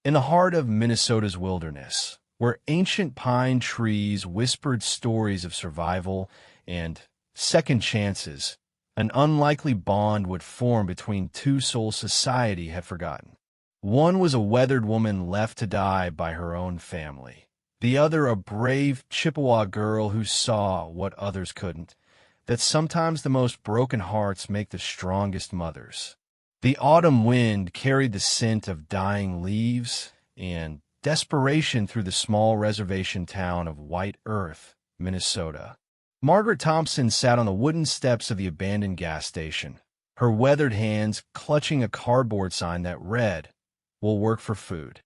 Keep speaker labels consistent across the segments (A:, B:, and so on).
A: In the heart of Minnesota's wilderness, where ancient pine trees whispered stories of survival and second chances, an unlikely bond would form between two souls society had forgotten. One was a weathered woman left to die by her own family. The other a brave Chippewa girl who saw what others couldn't, that sometimes the most broken hearts make the strongest mothers. The autumn wind carried the scent of dying leaves and desperation through the small reservation town of White Earth, Minnesota. Margaret Thompson sat on the wooden steps of the abandoned gas station, her weathered hands clutching a cardboard sign that read, "Will work for food."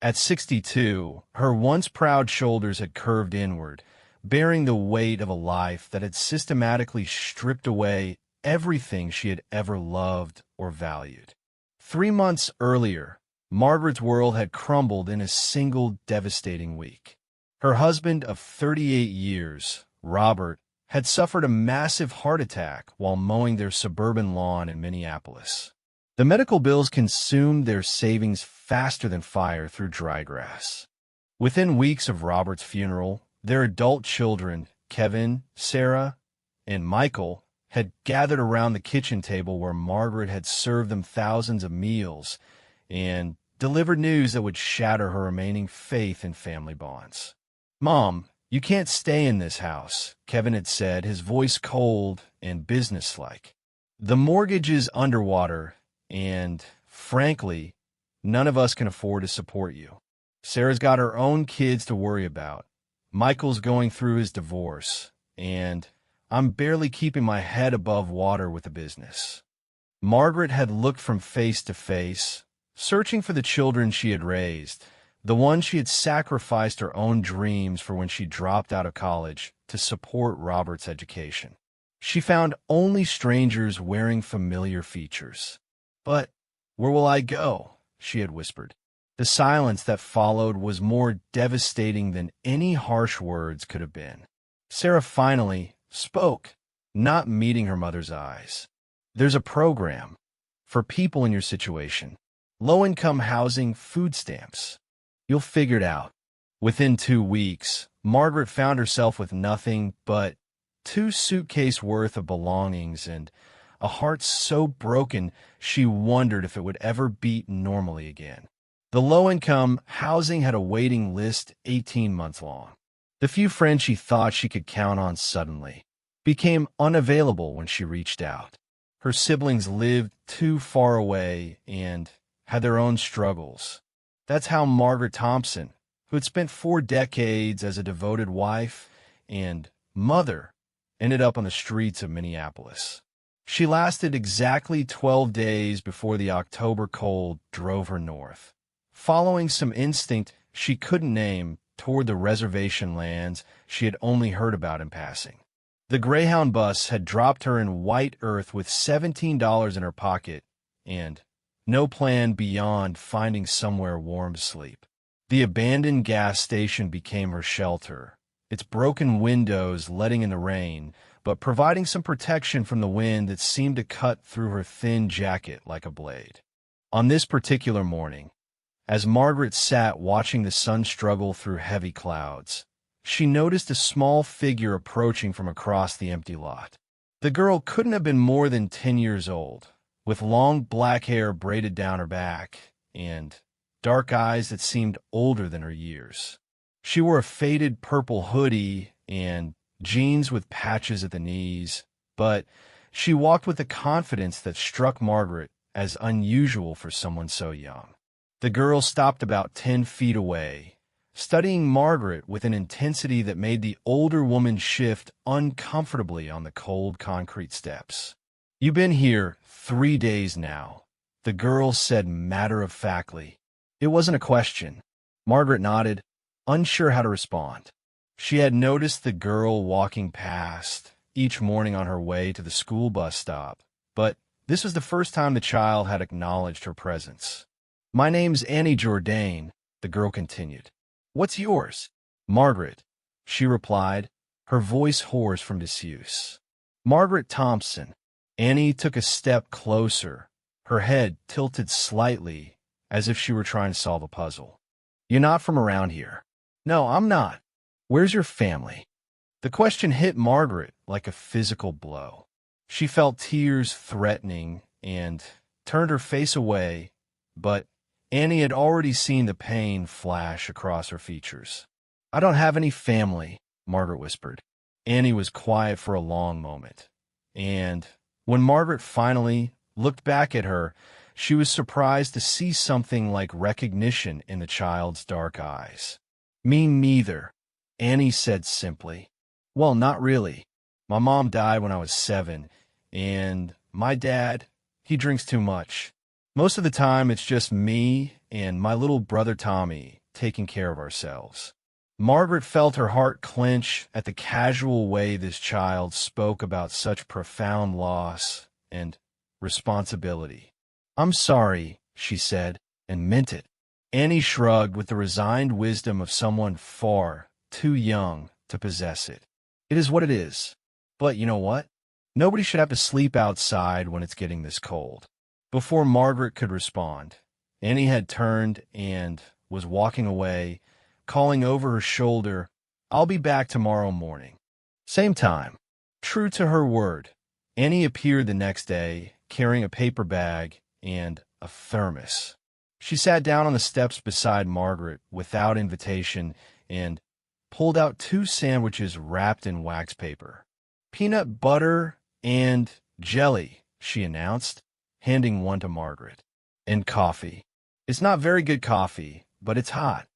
A: At 62, her once proud shoulders had curved inward, bearing the weight of a life that had systematically stripped away everything she had ever loved or valued. 3 months earlier, Margaret's world had crumbled in a single devastating week. Her husband of 38 years, Robert, had suffered a massive heart attack while mowing their suburban lawn in Minneapolis. The medical bills consumed their savings faster than fire through dry grass. Within weeks of Robert's funeral, their adult children, Kevin, Sarah, and Michael, had gathered around the kitchen table where Margaret had served them thousands of meals and delivered news that would shatter her remaining faith in family bonds. "Mom, you can't stay in this house," Kevin had said, his voice cold and businesslike. "The mortgage is underwater, and, frankly, none of us can afford to support you. Sarah's got her own kids to worry about. Michael's going through his divorce, and I'm barely keeping my head above water with the business." Margaret had looked from face to face, searching for the children she had raised, the ones she had sacrificed her own dreams for when she dropped out of college to support Robert's education. She found only strangers wearing familiar features. "But where will I go?" she had whispered. The silence that followed was more devastating than any harsh words could have been. Sarah finally spoke, not meeting her mother's eyes. "There's a program for people in your situation. Low-income housing, food stamps. You'll figure it out." Within 2 weeks, Margaret found herself with nothing but 2 suitcases worth of belongings and a heart so broken she wondered if it would ever beat normally again. The low-income housing had a waiting list 18 months long. The few friends she thought she could count on suddenly became unavailable when she reached out. Her siblings lived too far away and had their own struggles. That's how Margaret Thompson, who had spent 4 decades as a devoted wife and mother, ended up on the streets of Minneapolis. She lasted exactly 12 days before the October cold drove her north. Following some instinct she couldn't name toward the reservation lands she had only heard about in passing. The Greyhound bus had dropped her in White Earth with $17 in her pocket and no plan beyond finding somewhere warm to sleep. The abandoned gas station became her shelter, its broken windows letting in the rain, but providing some protection from the wind that seemed to cut through her thin jacket like a blade. On this particular morning, as Margaret sat watching the sun struggle through heavy clouds, she noticed a small figure approaching from across the empty lot. The girl couldn't have been more than 10 years old, with long black hair braided down her back and dark eyes that seemed older than her years. She wore a faded purple hoodie and jeans with patches at the knees, but she walked with a confidence that struck Margaret as unusual for someone so young. The girl stopped about 10 feet away, studying Margaret with an intensity that made the older woman shift uncomfortably on the cold concrete steps. "You've been here 3 days now," the girl said matter-of-factly. It wasn't a question. Margaret nodded, unsure how to respond. She had noticed the girl walking past each morning on her way to the school bus stop, but this was the first time the child had acknowledged her presence. "My name's Annie Jourdain," the girl continued. "What's yours?" "Margaret," she replied, her voice hoarse from disuse. "Margaret Thompson." Annie took a step closer, her head tilted slightly as if she were trying to solve a puzzle. "You're not from around here." "No, I'm not." "Where's your family?" The question hit Margaret like a physical blow. She felt tears threatening and turned her face away, but Annie had already seen the pain flash across her features. "I don't have any family," Margaret whispered. Annie was quiet for a long moment, and when Margaret finally looked back at her, she was surprised to see something like recognition in the child's dark eyes. "Me neither," Annie said simply. "Well, not really. My mom died when I was 7, and my dad, he drinks too much. Most of the time, it's just me and my little brother Tommy taking care of ourselves." Margaret felt her heart clench at the casual way this child spoke about such profound loss and responsibility. "I'm sorry," she said, and meant it. Annie shrugged with the resigned wisdom of someone far too young to possess it. "It is what it is. But you know what? Nobody should have to sleep outside when it's getting this cold." Before Margaret could respond, Annie had turned and was walking away, calling over her shoulder, "I'll be back tomorrow morning. Same time." True to her word, Annie appeared the next day, carrying a paper bag and a thermos. She sat down on the steps beside Margaret without invitation and pulled out 2 sandwiches wrapped in wax paper. "Peanut butter and jelly," she announced, handing one to Margaret. "And coffee. It's not very good coffee, but it's hot."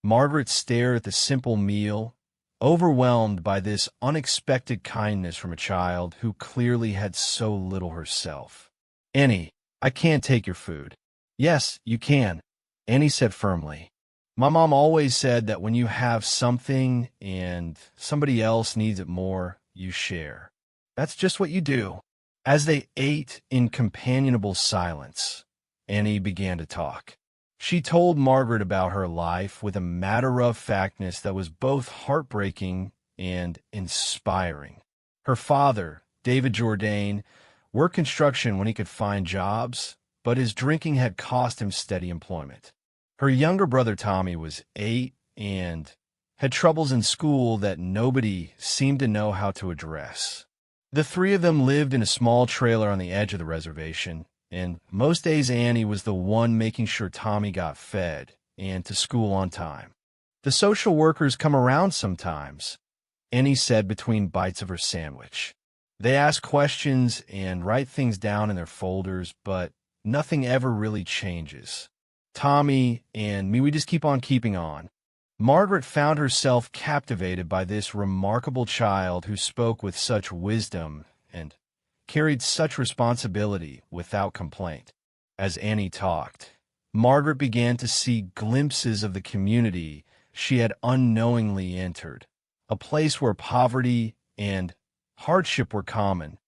A: Margaret stared at the simple meal, overwhelmed by this unexpected kindness from a child who clearly had so little herself. "Annie, I can't take your food." "Yes, you can," Annie said firmly. "My mom always said that when you have something and somebody else needs it more, you share. That's just what you do." As they ate in companionable silence, Annie began to talk. She told Margaret about her life with a matter-of-factness that was both heartbreaking and inspiring. Her father, David Jourdain, worked construction when he could find jobs, but his drinking had cost him steady employment. Her younger brother Tommy was 8 and had troubles in school that nobody seemed to know how to address. The 3 of them lived in a small trailer on the edge of the reservation, and most days Annie was the one making sure Tommy got fed and to school on time. "The social workers come around sometimes," Annie said between bites of her sandwich. "They ask questions and write things down in their folders, but nothing ever really changes. Tommy and me, we just keep on keeping on." Margaret found herself captivated by this remarkable child who spoke with such wisdom and carried such responsibility without complaint. As Annie talked, Margaret began to see glimpses of the community she had unknowingly entered, a place where poverty and hardship were common,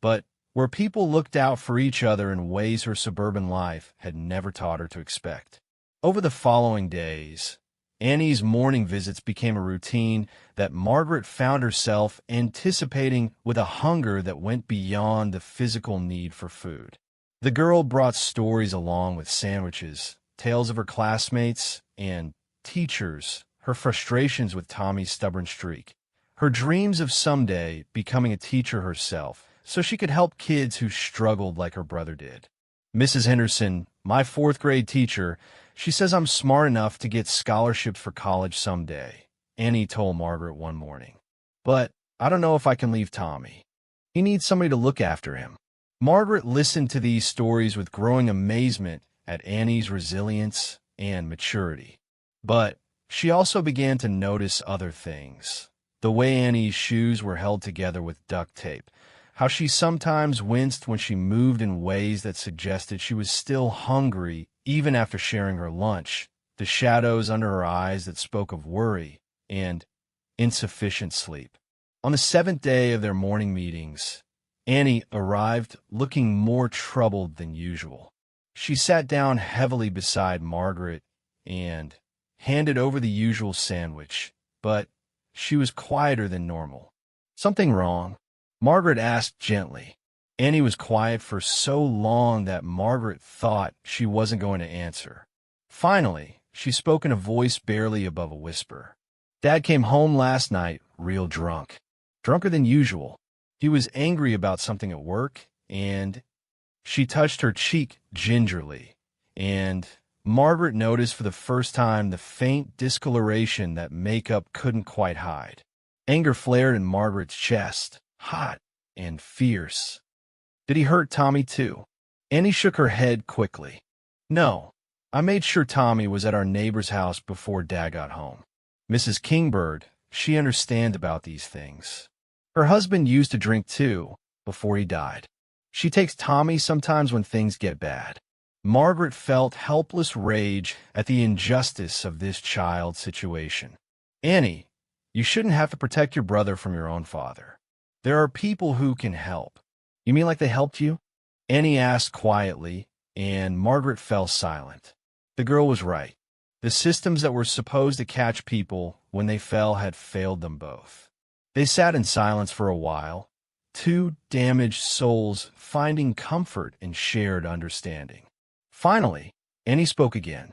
A: but where people looked out for each other in ways her suburban life had never taught her to expect. Over the following days, Annie's morning visits became a routine that Margaret found herself anticipating with a hunger that went beyond the physical need for food. The girl brought stories along with sandwiches, tales of her classmates and teachers, her frustrations with Tommy's stubborn streak, her dreams of someday becoming a teacher herself so she could help kids who struggled like her brother did. "Mrs. Henderson, my 4th grade teacher, she says I'm smart enough to get scholarships for college someday," Annie told Margaret one morning. "But I don't know if I can leave Tommy. He needs somebody to look after him." Margaret listened to these stories with growing amazement at Annie's resilience and maturity. But she also began to notice other things. The way Annie's shoes were held together with duct tape, how she sometimes winced when she moved in ways that suggested she was still hungry even after sharing her lunch, the shadows under her eyes that spoke of worry and insufficient sleep. On the 7th day of their morning meetings, Annie arrived looking more troubled than usual. She sat down heavily beside Margaret and handed over the usual sandwich, but she was quieter than normal. "Something wrong?" Margaret asked gently. Annie was quiet for so long that Margaret thought she wasn't going to answer. Finally, she spoke in a voice barely above a whisper. Dad came home last night real drunk. Drunker than usual. He was angry about something at work, and she touched her cheek gingerly, and Margaret noticed for the first time the faint discoloration that makeup couldn't quite hide. Anger flared in Margaret's chest, hot and fierce. Did he hurt Tommy too? Annie shook her head quickly. No, I made sure Tommy was at our neighbor's house before Dad got home. Mrs. Kingbird, she understands about these things. Her husband used to drink too, before he died. She takes Tommy sometimes when things get bad. Margaret felt helpless rage at the injustice of this child's situation. Annie, you shouldn't have to protect your brother from your own father. There are people who can help. You mean like they helped you? Annie asked quietly, and Margaret fell silent. The girl was right. The systems that were supposed to catch people when they fell had failed them both. They sat in silence for a while, two damaged souls finding comfort in shared understanding. Finally, Annie spoke again.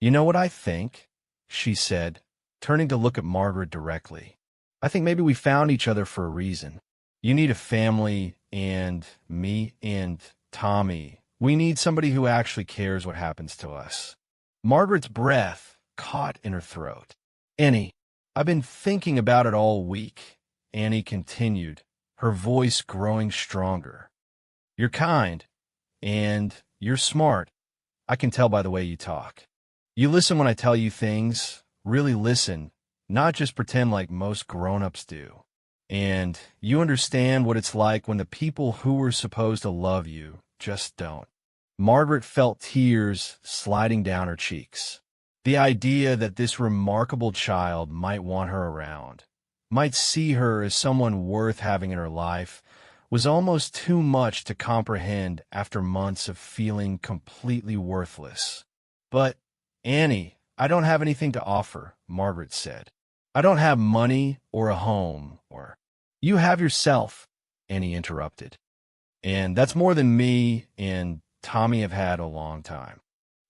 A: You know what I think? She said, turning to look at Margaret directly. I think maybe we found each other for a reason. You need a family, and me and Tommy. We need somebody who actually cares what happens to us. Margaret's breath caught in her throat. Annie, I've been thinking about it all week, Annie continued, her voice growing stronger. You're kind, and you're smart. I can tell by the way you talk. You listen when I tell you things, really listen, not just pretend like most grown-ups do. And you understand what it's like when the people who were supposed to love you just don't. Margaret felt tears sliding down her cheeks. The idea that this remarkable child might want her around, might see her as someone worth having in her life, was almost too much to comprehend after months of feeling completely worthless. But, Annie, I don't have anything to offer, Margaret said. I don't have money or a home, or... You have yourself, Annie interrupted. And that's more than me and Tommy have had a long time.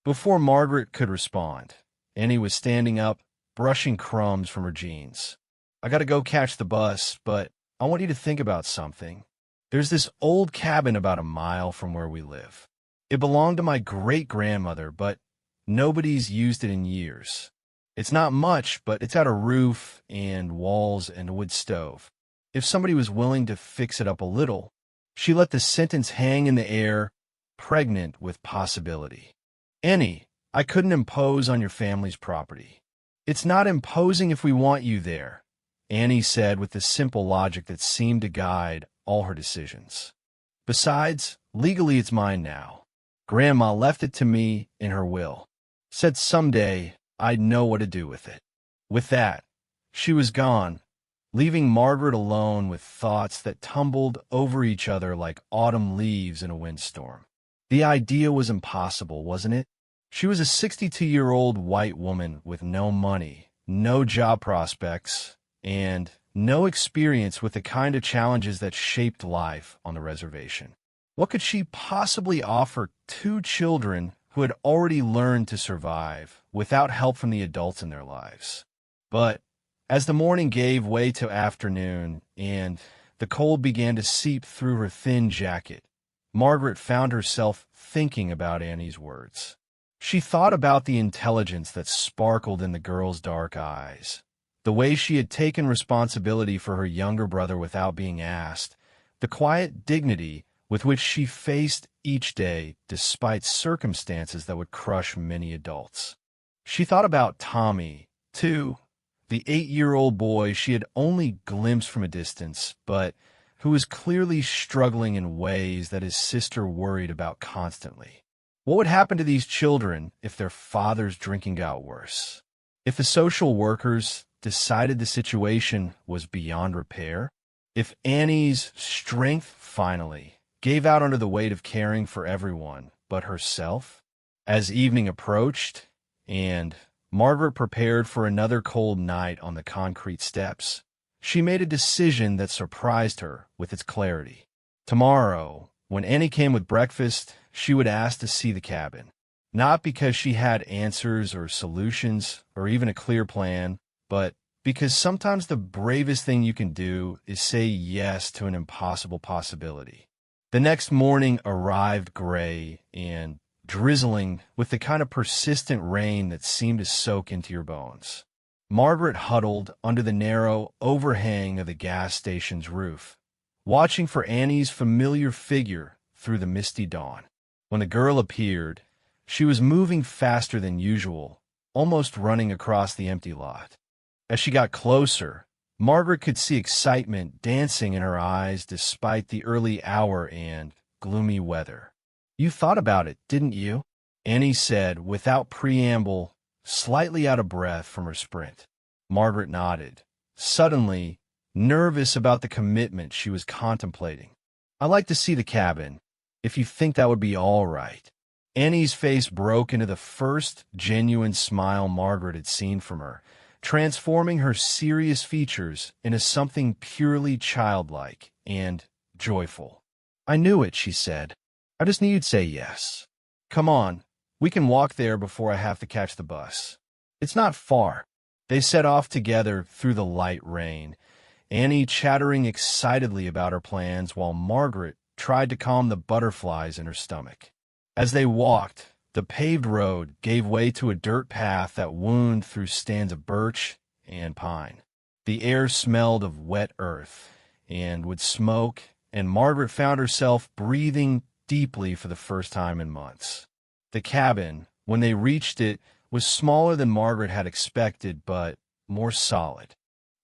A: Before Margaret could respond, Annie was standing up, brushing crumbs from her jeans. I gotta go catch the bus, but I want you to think about something. There's this old cabin about a mile from where we live. It belonged to my great-grandmother, but nobody's used it in years. It's not much, but it's got a roof and walls and a wood stove. If somebody was willing to fix it up a little, she let the sentence hang in the air, pregnant with possibility. Annie, I couldn't impose on your family's property. It's not imposing if we want you there, Annie said with the simple logic that seemed to guide all her decisions. Besides, legally it's mine now. Grandma left it to me in her will. Said someday I'd know what to do with it. With that, she was gone, leaving Margaret alone with thoughts that tumbled over each other like autumn leaves in a windstorm. The idea was impossible, wasn't it? She was a 62-year-old white woman with no money, no job prospects, and no experience with the kind of challenges that shaped life on the reservation. What could she possibly offer two children who had already learned to survive without help from the adults in their lives? But as the morning gave way to afternoon and the cold began to seep through her thin jacket, Margaret found herself thinking about Annie's words. She thought about the intelligence that sparkled in the girl's dark eyes, the way she had taken responsibility for her younger brother without being asked, the quiet dignity with which she faced each day despite circumstances that would crush many adults. She thought about Tommy, too, the 8-year-old boy she had only glimpsed from a distance, but who was clearly struggling in ways that his sister worried about constantly. What would happen to these children if their father's drinking got worse? If the social workers decided the situation was beyond repair? If Annie's strength finally gave out under the weight of caring for everyone but herself? As evening approached, and Margaret prepared for another cold night on the concrete steps, she made a decision that surprised her with its clarity. Tomorrow, when Annie came with breakfast, she would ask to see the cabin. Not because she had answers or solutions or even a clear plan, but because sometimes the bravest thing you can do is say yes to an impossible possibility. The next morning arrived gray and drizzling with the kind of persistent rain that seemed to soak into your bones. Margaret huddled under the narrow overhang of the gas station's roof, watching for Annie's familiar figure through the misty dawn. When the girl appeared, she was moving faster than usual, almost running across the empty lot. As she got closer, Margaret could see excitement dancing in her eyes despite the early hour and gloomy weather. "You thought about it, didn't you?" Annie said without preamble, slightly out of breath from her sprint. Margaret nodded, suddenly nervous about the commitment she was contemplating. "I'd like to see the cabin, if you think that would be all right." Annie's face broke into the first genuine smile Margaret had seen from her, transforming her serious features into something purely childlike and joyful. "I knew it," she said. "I just knew you'd say yes. Come on, we can walk there before I have to catch the bus. It's not far." They set off together through the light rain, Annie chattering excitedly about her plans while Margaret tried to calm the butterflies in her stomach. As they walked, the paved road gave way to a dirt path that wound through stands of birch and pine. The air smelled of wet earth and wood smoke, and Margaret found herself breathing deeply for the first time in months. The cabin, when they reached it, was smaller than Margaret had expected, but more solid.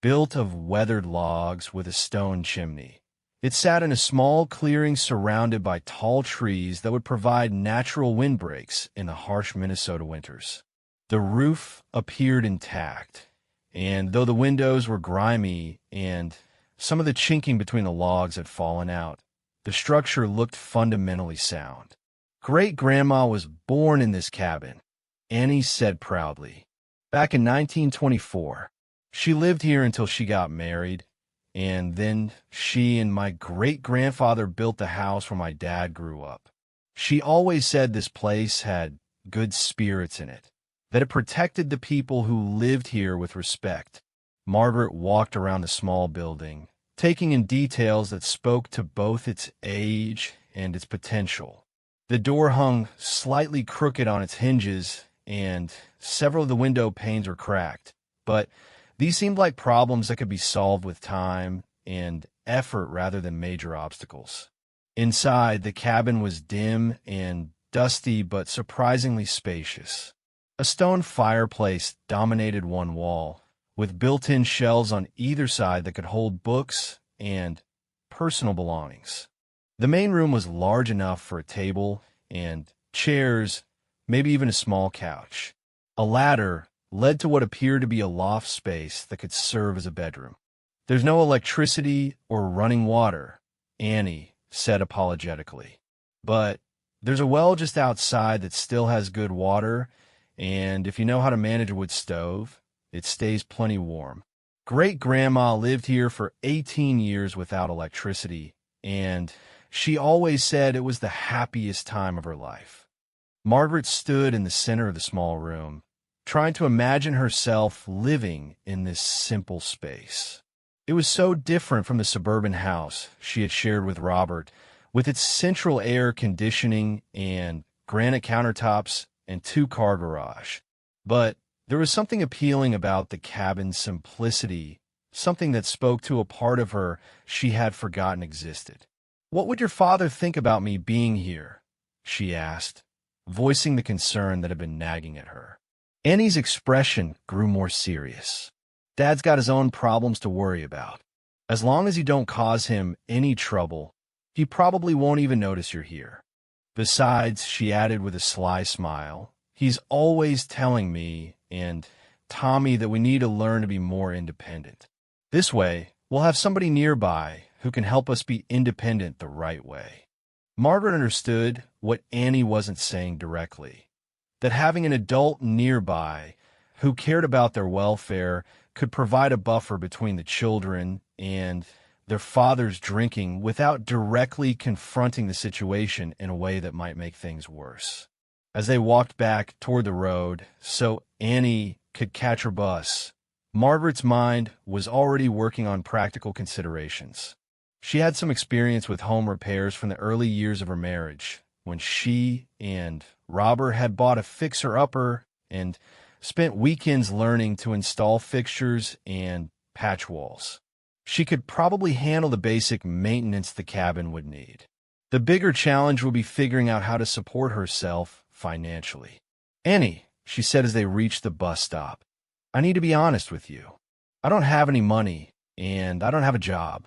A: Built of weathered logs with a stone chimney. It sat in a small clearing surrounded by tall trees that would provide natural windbreaks in the harsh Minnesota winters. The roof appeared intact, and though the windows were grimy and some of the chinking between the logs had fallen out, the structure looked fundamentally sound. "Great-grandma was born in this cabin," Annie said proudly. "Back in 1924. She lived here until she got married, and then she and my great-grandfather built the house where my dad grew up. She always said this place had good spirits in it, that it protected the people who lived here with respect." Margaret walked around the small building, taking in details that spoke to both its age and its potential. The door hung slightly crooked on its hinges, and several of the window panes were cracked, but these seemed like problems that could be solved with time and effort rather than major obstacles. Inside, the cabin was dim and dusty but surprisingly spacious. A stone fireplace dominated one wall, with built-in shelves on either side that could hold books and personal belongings. The main room was large enough for a table and chairs, maybe even a small couch. A ladder led to what appeared to be a loft space that could serve as a bedroom. "There's no electricity or running water," Annie said apologetically. "But there's a well just outside that still has good water, and if you know how to manage a wood stove, it stays plenty warm. Great-grandma lived here for 18 years without electricity, and she always said it was the happiest time of her life." Margaret stood in the center of the small room, trying to imagine herself living in this simple space. It was so different from the suburban house she had shared with Robert, with its central air conditioning and granite countertops and two-car garage. But there was something appealing about the cabin's simplicity, something that spoke to a part of her she had forgotten existed. "What would your father think about me being here?" she asked, voicing the concern that had been nagging at her. Annie's expression grew more serious. "Dad's got his own problems to worry about. As long as you don't cause him any trouble, he probably won't even notice you're here. Besides," she added with a sly smile, "he's always telling me and Tommy that we need to learn to be more independent. This way, we'll have somebody nearby who can help us be independent the right way." Margaret understood what Annie wasn't saying directly, that having an adult nearby who cared about their welfare could provide a buffer between the children and their father's drinking without directly confronting the situation in a way that might make things worse. As they walked back toward the road so Annie could catch her bus, Margaret's mind was already working on practical considerations. She had some experience with home repairs from the early years of her marriage, when she and Robert had bought a fixer-upper and spent weekends learning to install fixtures and patch walls. She could probably handle the basic maintenance the cabin would need. The bigger challenge would be figuring out how to support herself financially. "Annie," she said as they reached the bus stop, "I need to be honest with you. I don't have any money, and I don't have a job.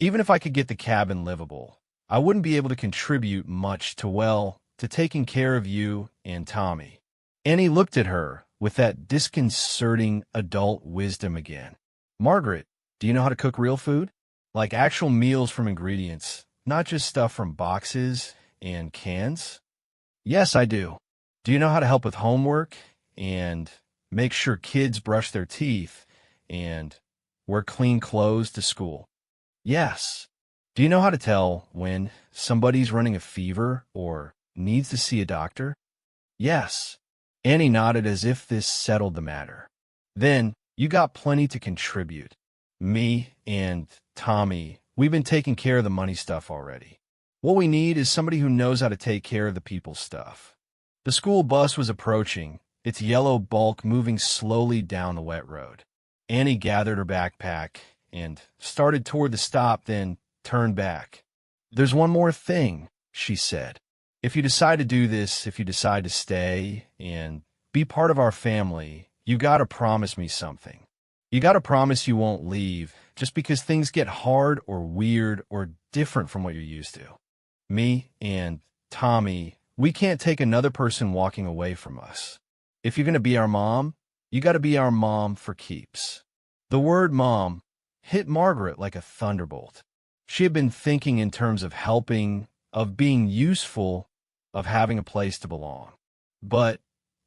A: Even if I could get the cabin livable, I wouldn't be able to contribute much to taking care of you and Tommy." Annie looked at her with that disconcerting adult wisdom again. "Margaret, do you know how to cook real food? Like actual meals from ingredients, not just stuff from boxes and cans?" "Yes, I do." "Do you know how to help with homework and make sure kids brush their teeth and wear clean clothes to school?" "Yes." "Do you know how to tell when somebody's running a fever or needs to see a doctor?" "Yes." Annie nodded as if this settled the matter. "Then you got plenty to contribute. Me and Tommy, we've been taking care of the money stuff already. What we need is somebody who knows how to take care of the people stuff." The school bus was approaching, its yellow bulk moving slowly down the wet road. Annie gathered her backpack and started toward the stop, then turned back. "There's one more thing," she said. If you decide to stay and be part of our family, you gotta promise me something. You gotta promise you won't leave just because things get hard or weird or different from what you're used to. Me and Tommy, we can't take another person walking away from us. If you're gonna be our mom, you gotta be our mom for keeps." The word mom hit Margaret like a thunderbolt. She had been thinking in terms of helping, of being useful, of having a place to belong. But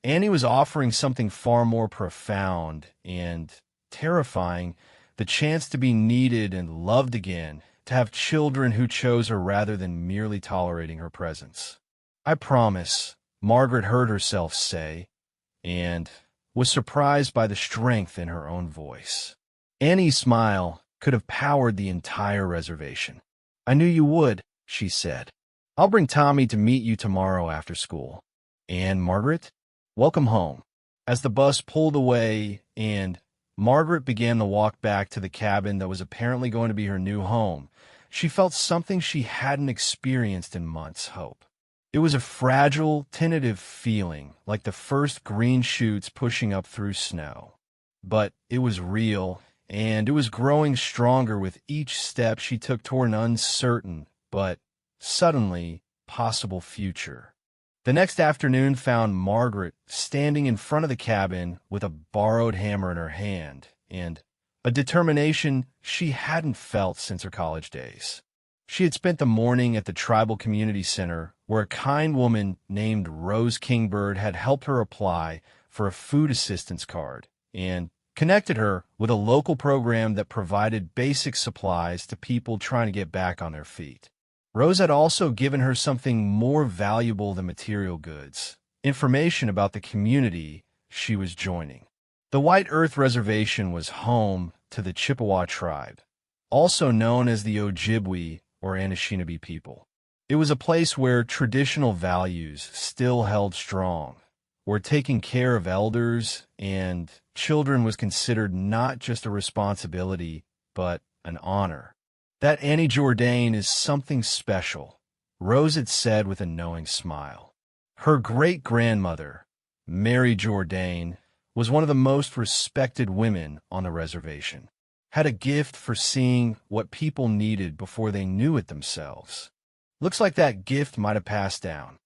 A: Annie was offering something far more profound and terrifying, the chance to be needed and loved again, to have children who chose her rather than merely tolerating her presence. "I promise," Margaret heard herself say, and was surprised by the strength in her own voice. Annie's smile could have powered the entire reservation. "I knew you would," she said. "I'll bring Tommy to meet you tomorrow after school. And Margaret, welcome home." As the bus pulled away and Margaret began to walk back to the cabin that was apparently going to be her new home, she felt something she hadn't experienced in months: hope. It was a fragile, tentative feeling, like the first green shoots pushing up through snow. But it was real, and it was growing stronger with each step she took toward an uncertain, but suddenly possible future. The next afternoon found Margaret standing in front of the cabin with a borrowed hammer in her hand and a determination she hadn't felt since her college days. She had spent the morning at the tribal community center where a kind woman named Rose Kingbird had helped her apply for a food assistance card and connected her with a local program that provided basic supplies to people trying to get back on their feet. Rose had also given her something more valuable than material goods: information about the community she was joining. The White Earth Reservation was home to the Chippewa tribe, also known as the Ojibwe or Anishinaabe people. It was a place where traditional values still held strong, where taking care of elders and children was considered not just a responsibility, but an honor. "That Annie Jourdain is something special," Rose had said with a knowing smile. Her great-grandmother, Mary Jourdain, was one of the most respected women on the reservation, had a gift for seeing what people needed before they knew it themselves. Looks like that gift might have passed down.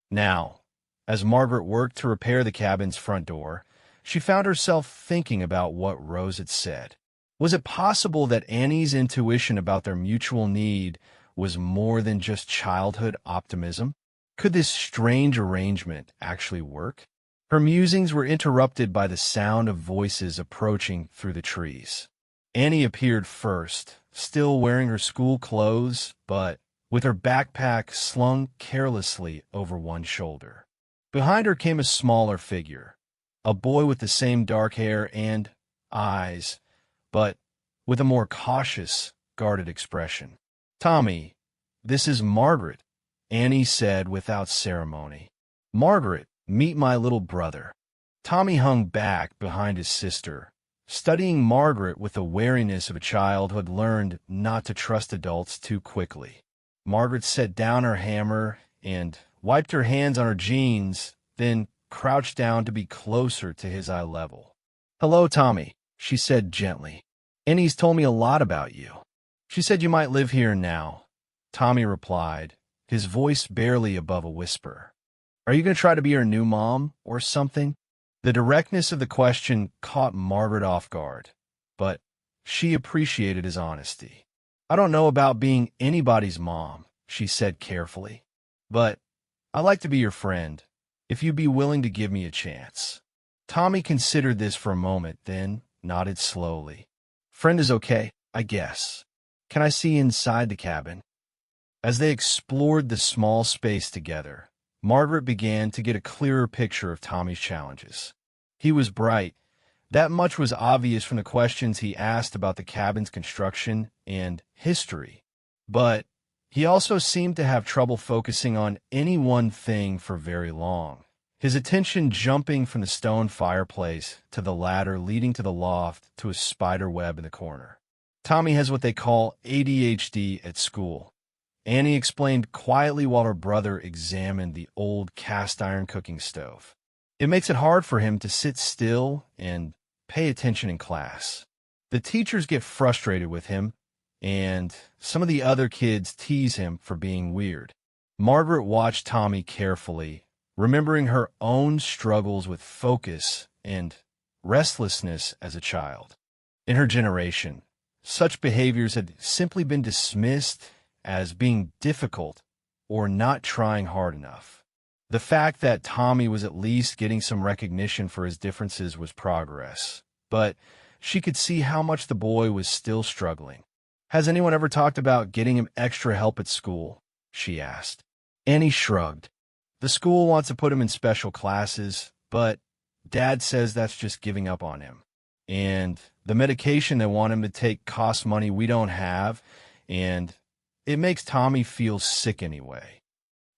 A: Now, as Margaret worked to repair the cabin's front door, she found herself thinking about what Rose had said. Was it possible that Annie's intuition about their mutual need was more than just childhood optimism? Could this strange arrangement actually work? Her musings were interrupted by the sound of voices approaching through the trees. Annie appeared first, still wearing her school clothes, but with her backpack slung carelessly over one shoulder. Behind her came a smaller figure, a boy with the same dark hair and eyes, but with a more cautious, guarded expression. "Tommy, this is Margaret," Annie said without ceremony. "Margaret, meet my little brother." Tommy hung back behind his sister, studying Margaret with the wariness of a child who had learned not to trust adults too quickly. Margaret set down her hammer and wiped her hands on her jeans, then crouched down to be closer to his eye level. "Hello, Tommy," she said gently. "Annie's told me a lot about you. She said you might live here now." Tommy replied, his voice barely above a whisper. "Are you going to try to be her new mom or something?" The directness of the question caught Margaret off guard, but she appreciated his honesty. "I don't know about being anybody's mom," she said carefully, "but I'd like to be your friend, if you'd be willing to give me a chance." Tommy considered this for a moment, then nodded slowly. "Friend is okay, I guess. Can I see inside the cabin?" As they explored the small space together, Margaret began to get a clearer picture of Tommy's challenges. He was bright. That much was obvious from the questions he asked about the cabin's construction and history. But he also seemed to have trouble focusing on any one thing for very long, his attention jumping from the stone fireplace to the ladder leading to the loft to a spider web in the corner. "Tommy has what they call ADHD at school," Annie explained quietly while her brother examined the old cast-iron cooking stove. "It makes it hard for him to sit still and pay attention in class. The teachers get frustrated with him, and some of the other kids tease him for being weird." Margaret watched Tommy carefully, remembering her own struggles with focus and restlessness as a child. In her generation, such behaviors had simply been dismissed as being difficult or not trying hard enough. The fact that Tommy was at least getting some recognition for his differences was progress, but she could see how much the boy was still struggling. "Has anyone ever talked about getting him extra help at school?" she asked. Annie shrugged. "The school wants to put him in special classes, but Dad says that's just giving up on him. And the medication they want him to take costs money we don't have, and it makes Tommy feel sick anyway."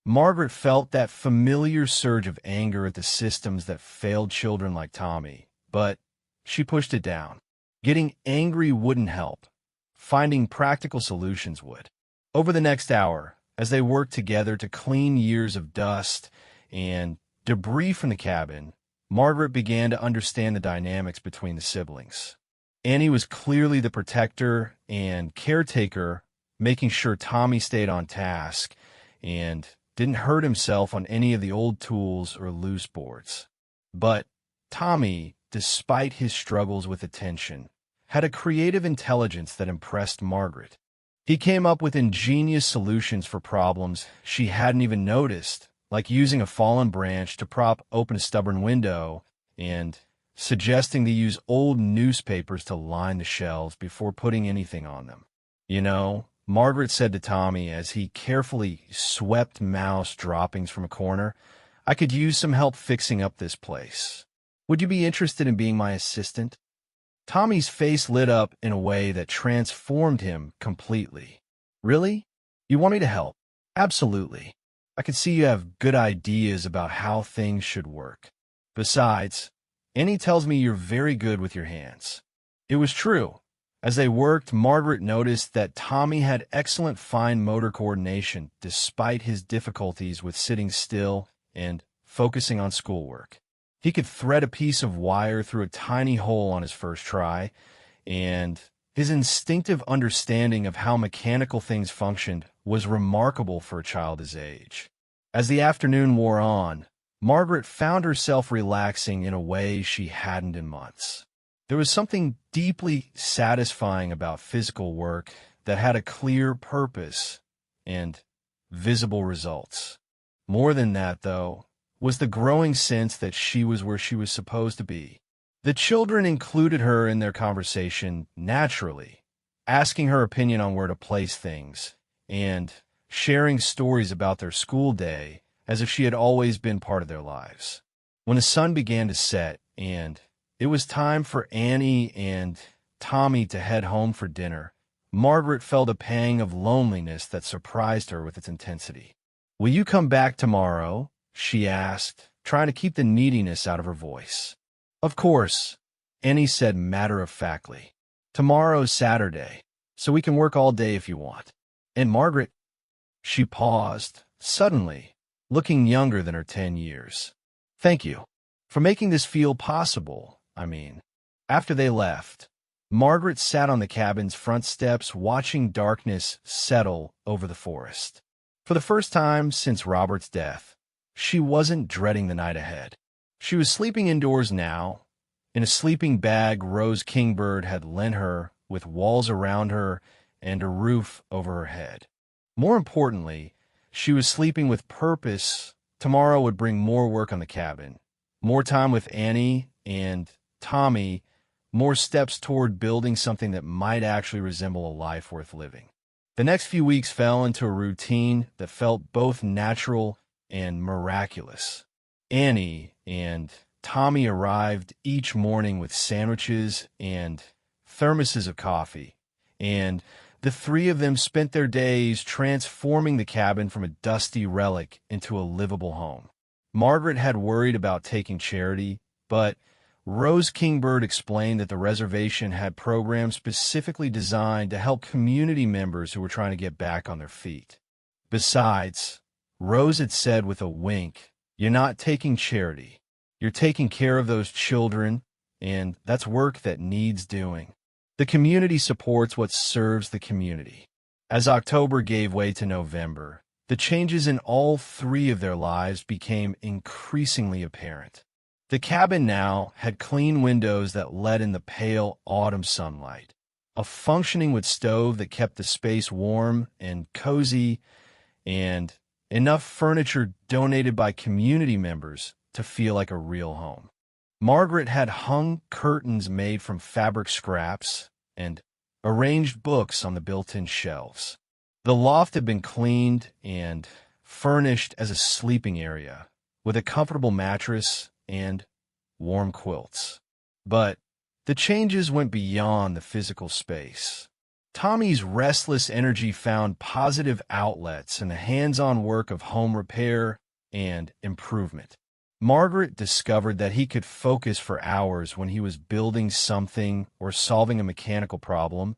A: Margaret felt that familiar surge of anger at the systems that failed children like Tommy, but she pushed it down. Getting angry wouldn't help. Finding practical solutions would. Over the next hour, as they worked together to clean years of dust and debris from the cabin, Margaret began to understand the dynamics between the siblings. Annie was clearly the protector and caretaker, making sure Tommy stayed on task and didn't hurt himself on any of the old tools or loose boards. But Tommy, despite his struggles with attention, had a creative intelligence that impressed Margaret. He came up with ingenious solutions for problems she hadn't even noticed, like using a fallen branch to prop open a stubborn window and suggesting they use old newspapers to line the shelves before putting anything on them. "You know," Margaret said to Tommy as he carefully swept mouse droppings from a corner, "I could use some help fixing up this place. Would you be interested in being my assistant?" Tommy's face lit up in a way that transformed him completely. "Really? You want me to help?" "Absolutely. I can see you have good ideas about how things should work. Besides, Annie tells me you're very good with your hands." It was true. As they worked, Margaret noticed that Tommy had excellent fine motor coordination despite his difficulties with sitting still and focusing on schoolwork. He could thread a piece of wire through a tiny hole on his first try, and his instinctive understanding of how mechanical things functioned was remarkable for a child his age. As the afternoon wore on, Margaret found herself relaxing in a way she hadn't in months. There was something deeply satisfying about physical work that had a clear purpose and visible results. More than that, though, was the growing sense that she was where she was supposed to be. The children included her in their conversation naturally, asking her opinion on where to place things, and sharing stories about their school day as if she had always been part of their lives. When the sun began to set and it was time for Annie and Tommy to head home for dinner, Margaret felt a pang of loneliness that surprised her with its intensity. "Will you come back tomorrow?" she asked, trying to keep the neediness out of her voice. "Of course," Annie said matter-of-factly. "Tomorrow's Saturday, so we can work all day if you want." And Margaret, she paused, suddenly, looking younger than her 10 years. "Thank you for making this feel possible, I mean." After they left, Margaret sat on the cabin's front steps watching darkness settle over the forest. For the first time since Robert's death, she wasn't dreading the night ahead. She was sleeping indoors now, in a sleeping bag Rose Kingbird had lent her, with walls around her and a roof over her head. More importantly, she was sleeping with purpose. Tomorrow would bring more work on the cabin, more time with Annie and Tommy, more steps toward building something that might actually resemble a life worth living. The next few weeks fell into a routine that felt both natural and miraculous. Annie and Tommy arrived each morning with sandwiches and thermoses of coffee, and the three of them spent their days transforming the cabin from a dusty relic into a livable home. Margaret had worried about taking charity, but Rose Kingbird explained that the reservation had programs specifically designed to help community members who were trying to get back on their feet. Besides, Rose had said with a wink, "You're not taking charity. You're taking care of those children, and that's work that needs doing." The community supports what serves the community. As October gave way to November, the changes in all three of their lives became increasingly apparent. The cabin now had clean windows that let in the pale autumn sunlight, a functioning wood stove that kept the space warm and cozy, and enough furniture donated by community members to feel like a real home. Margaret had hung curtains made from fabric scraps and arranged books on the built-in shelves. The loft had been cleaned and furnished as a sleeping area, with a comfortable mattress and warm quilts. But the changes went beyond the physical space. Tommy's restless energy found positive outlets in the hands-on work of home repair and improvement. Margaret discovered that he could focus for hours when he was building something or solving a mechanical problem,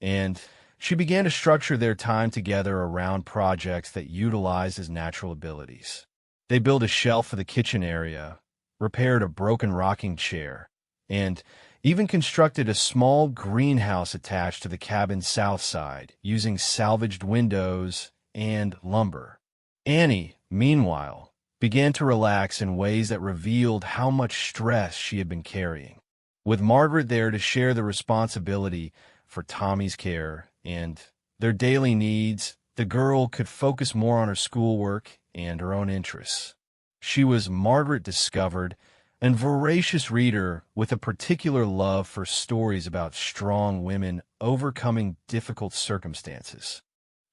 A: and she began to structure their time together around projects that utilized his natural abilities. They built a shelf for the kitchen area, repaired a broken rocking chair, and even constructed a small greenhouse attached to the cabin's south side using salvaged windows and lumber. Annie, meanwhile, began to relax in ways that revealed how much stress she had been carrying. With Margaret there to share the responsibility for Tommy's care and their daily needs, the girl could focus more on her schoolwork and her own interests. She was, Margaret discovered, a voracious reader with a particular love for stories about strong women overcoming difficult circumstances.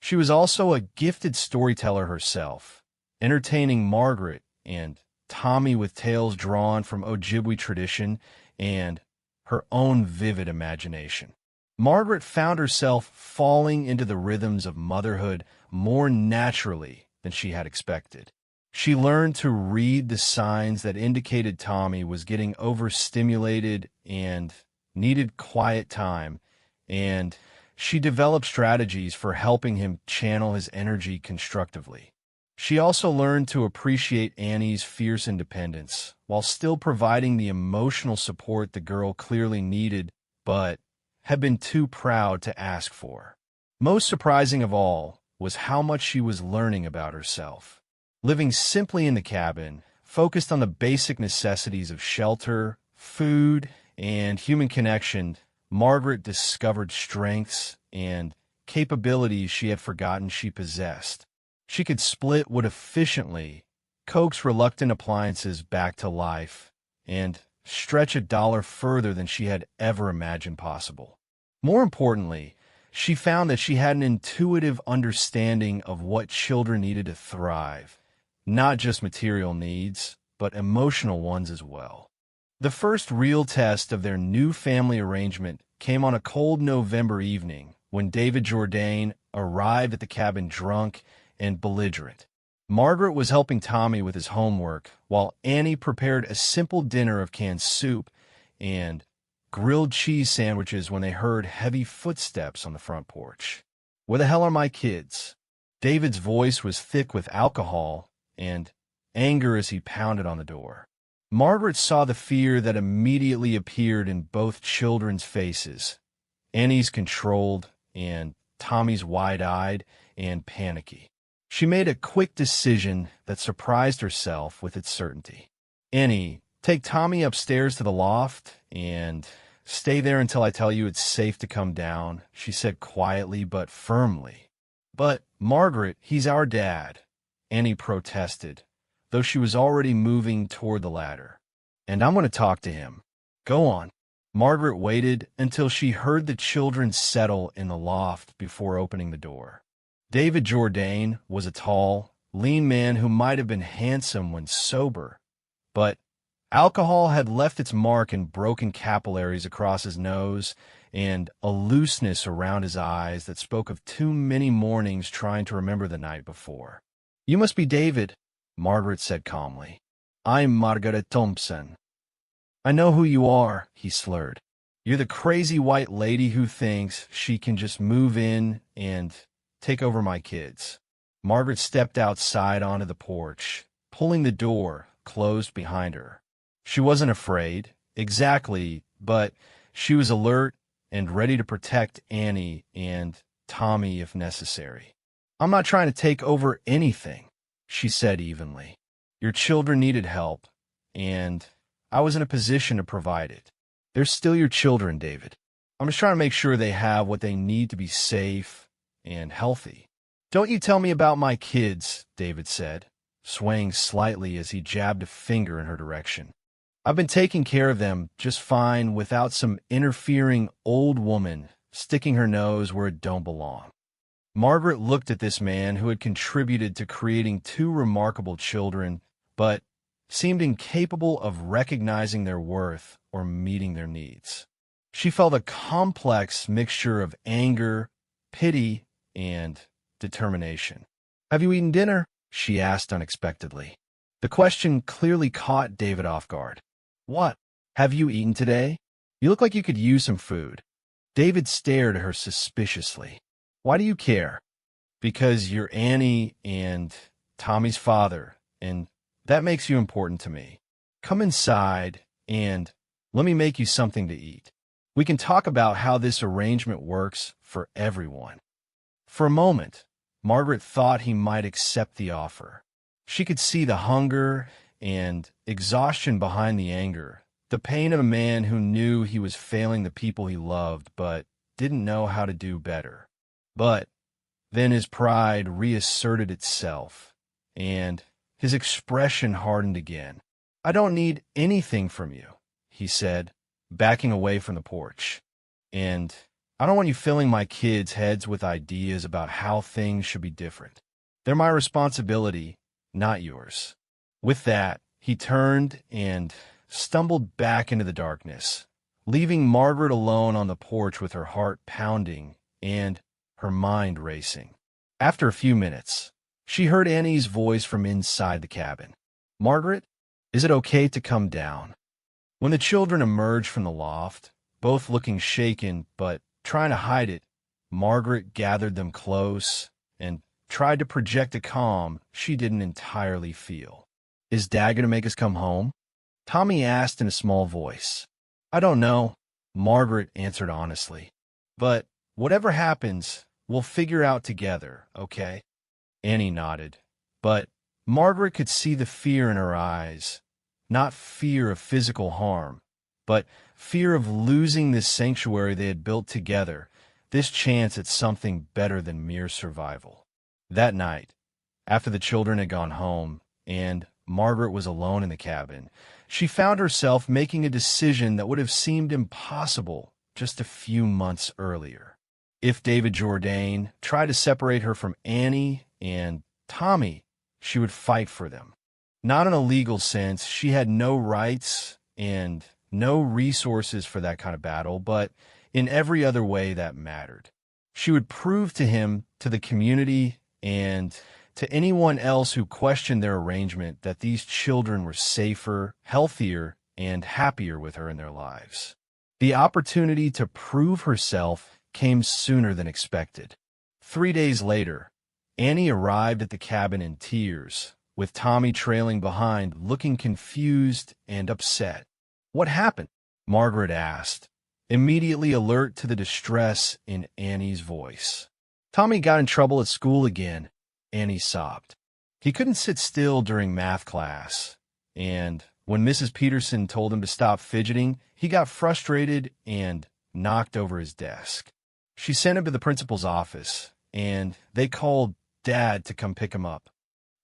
A: She was also a gifted storyteller herself, entertaining Margaret and Tommy with tales drawn from Ojibwe tradition and her own vivid imagination. Margaret found herself falling into the rhythms of motherhood more naturally than she had expected. She learned to read the signs that indicated Tommy was getting overstimulated and needed quiet time, and she developed strategies for helping him channel his energy constructively. She also learned to appreciate Annie's fierce independence, while still providing the emotional support the girl clearly needed, but had been too proud to ask for. Most surprising of all was how much she was learning about herself. Living simply in the cabin, focused on the basic necessities of shelter, food, and human connection, Margaret discovered strengths and capabilities she had forgotten she possessed. She could split wood efficiently, coax reluctant appliances back to life, and stretch a dollar further than she had ever imagined possible. More importantly, she found that she had an intuitive understanding of what children needed to thrive, not just material needs, but emotional ones as well. The first real test of their new family arrangement came on a cold November evening when David Jourdain arrived at the cabin drunk and belligerent. Margaret was helping Tommy with his homework, while Annie prepared a simple dinner of canned soup and grilled cheese sandwiches when they heard heavy footsteps on the front porch. "Where the hell are my kids?" David's voice was thick with alcohol and anger as he pounded on the door. Margaret saw the fear that immediately appeared in both children's faces. Annie's controlled and Tommy's wide-eyed and panicky. She made a quick decision that surprised herself with its certainty. "Annie, take Tommy upstairs to the loft and stay there until I tell you it's safe to come down," she said quietly but firmly. "But, Margaret, he's our dad," Annie protested, though she was already moving toward the ladder. "And I'm going to talk to him." "Go on." Margaret waited until she heard the children settle in the loft before opening the door. David Jourdain was a tall, lean man who might have been handsome when sober, but alcohol had left its mark in broken capillaries across his nose and a looseness around his eyes that spoke of too many mornings trying to remember the night before. "You must be David," Margaret said calmly. "I'm Margaret Thompson." "I know who you are," he slurred. "You're the crazy white lady who thinks she can just move in and take over my kids." Margaret stepped outside onto the porch, pulling the door closed behind her. She wasn't afraid, exactly, but she was alert and ready to protect Annie and Tommy if necessary. "I'm not trying to take over anything," she said evenly. "Your children needed help, and I was in a position to provide it. They're still your children, David. I'm just trying to make sure they have what they need to be safe and healthy." "Don't you tell me about my kids," David said, swaying slightly as he jabbed a finger in her direction. "I've been taking care of them just fine without some interfering old woman sticking her nose where it don't belong." Margaret looked at this man who had contributed to creating two remarkable children, but seemed incapable of recognizing their worth or meeting their needs. She felt a complex mixture of anger, pity, and determination. "Have you eaten dinner?" she asked unexpectedly. The question clearly caught David off guard. "What? Have you eaten today? You look like you could use some food." David stared at her suspiciously. "Why do you care?" "Because you're Annie and Tommy's father, and that makes you important to me. Come inside and let me make you something to eat. We can talk about how this arrangement works for everyone." For a moment, Margaret thought he might accept the offer. She could see the hunger and exhaustion behind the anger, the pain of a man who knew he was failing the people he loved but didn't know how to do better. But then his pride reasserted itself, and his expression hardened again. "I don't need anything from you," he said, backing away from the porch. "And I don't want you filling my kids' heads with ideas about how things should be different. They're my responsibility, not yours." With that, he turned and stumbled back into the darkness, leaving Margaret alone on the porch with her heart pounding and her mind racing. After a few minutes, she heard Annie's voice from inside the cabin. "Margaret, is it okay to come down?" When the children emerged from the loft, both looking shaken but trying to hide it, Margaret gathered them close and tried to project a calm she didn't entirely feel. "Is Dad going to make us come home?" Tommy asked in a small voice. "I don't know," Margaret answered honestly. "But whatever happens, we'll figure out together, okay?" Annie nodded, but Margaret could see the fear in her eyes. Not fear of physical harm, but fear of losing this sanctuary they had built together, this chance at something better than mere survival. That night, after the children had gone home, and Margaret was alone in the cabin, she found herself making a decision that would have seemed impossible just a few months earlier. If David Jourdain tried to separate her from Annie and Tommy, she would fight for them. Not in a legal sense, she had no rights and no resources for that kind of battle, but in every other way that mattered. She would prove to him, to the community, and to anyone else who questioned their arrangement that these children were safer, healthier, and happier with her in their lives. The opportunity to prove herself came sooner than expected. 3 days later, Annie arrived at the cabin in tears, with Tommy trailing behind, looking confused and upset. "What happened?" Margaret asked, immediately alert to the distress in Annie's voice. "Tommy got in trouble at school again," Annie sobbed. "He couldn't sit still during math class, and when Mrs. Peterson told him to stop fidgeting, he got frustrated and knocked over his desk. She sent him to the principal's office, and they called Dad to come pick him up."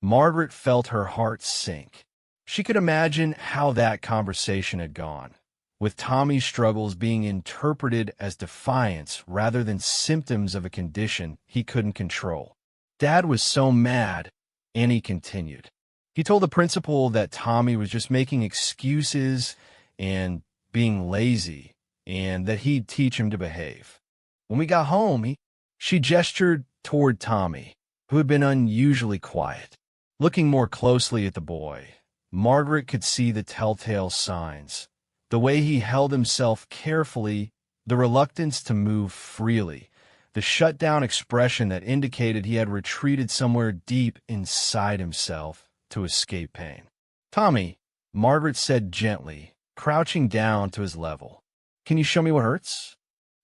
A: Margaret felt her heart sink. She could imagine how that conversation had gone, with Tommy's struggles being interpreted as defiance rather than symptoms of a condition he couldn't control. "Dad was so mad," Annie continued. "He told the principal that Tommy was just making excuses and being lazy, and that he'd teach him to behave. When we got home, She gestured toward Tommy, who had been unusually quiet. Looking more closely at the boy, Margaret could see the telltale signs. The way he held himself carefully, the reluctance to move freely, the shut-down expression that indicated he had retreated somewhere deep inside himself to escape pain. "Tommy," Margaret said gently, crouching down to his level, "can you show me what hurts?"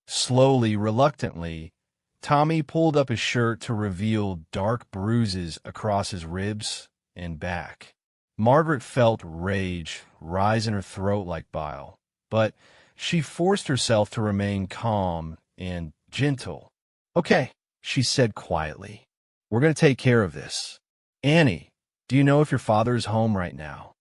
A: Slowly, reluctantly, Tommy pulled up his shirt to reveal dark bruises across his ribs and back. Margaret felt rage rise in her throat like bile, but she forced herself to remain calm and gentle. "Okay," she said quietly. "We're going to take care of this. Annie, do you know if your father is home right now?"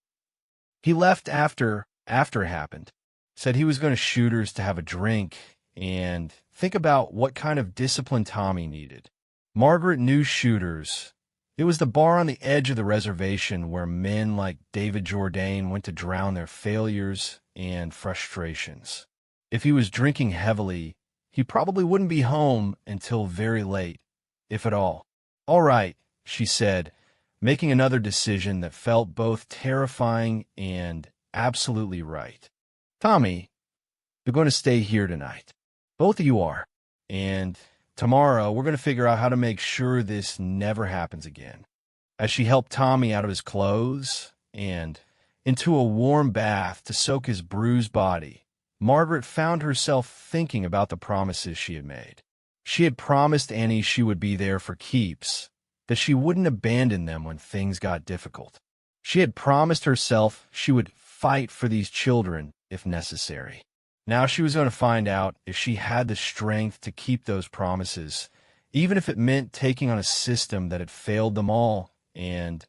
A: "He left after it happened. Said he was going to Shooters to have a drink and think about what kind of discipline Tommy needed." Margaret knew Shooters. It was the bar on the edge of the reservation where men like David Jourdain went to drown their failures and frustrations. If he was drinking heavily, he probably wouldn't be home until very late, if at all. "All right," she said, making another decision that felt both terrifying and absolutely right. "Tommy, you're going to stay here tonight. Both of you are. And tomorrow we're going to figure out how to make sure this never happens again." As she helped Tommy out of his clothes and into a warm bath to soak his bruised body, Margaret found herself thinking about the promises she had made. She had promised Annie she would be there for keeps, that she wouldn't abandon them when things got difficult. She had promised herself she would fight for these children if necessary. Now she was going to find out if she had the strength to keep those promises, even if it meant taking on a system that had failed them all, and